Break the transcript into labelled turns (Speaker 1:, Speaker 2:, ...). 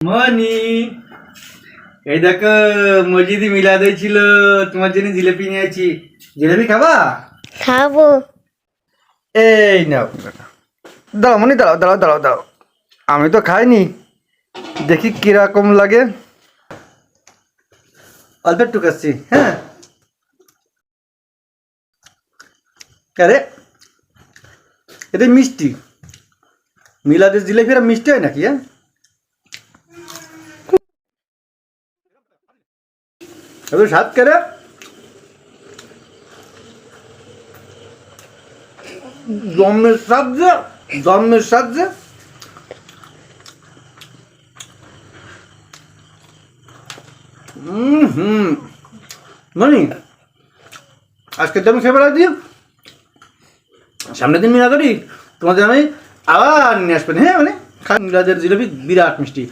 Speaker 1: মনি, এই দেখো মসজিদে মিলাদ হয়েছিল, তোমার জন্য জিলেপি নিয়েছি। জিলেপি খাবা?
Speaker 2: খাবো।
Speaker 1: এই নাও। দাঁড়াও মনি, দাঁড়াও দাঁড়াও দাঁড়াও দাঁড়াও, আমি তো খাইনি, দেখি কিরকম লাগে। অল্প একটু খাচ্ছি। হ্যাঁ, আরে এটা মিষ্টি। মিলাদের জিলেপি আর মিষ্টি হয় নাকি? হ্যাঁ, এত স্বাদ করে। জন্মের স্বাদ যে, জন্মের স্বাদ যে। হুম, মনি আজকে তো আমি খেয়ে বেড়া দিই, সামনের দিন মিলা করি তোমাদের আমি আবার নিয়ে আসবেন। হ্যাঁ, মানে মিলাদের জিলেপি বিরাট মিষ্টি।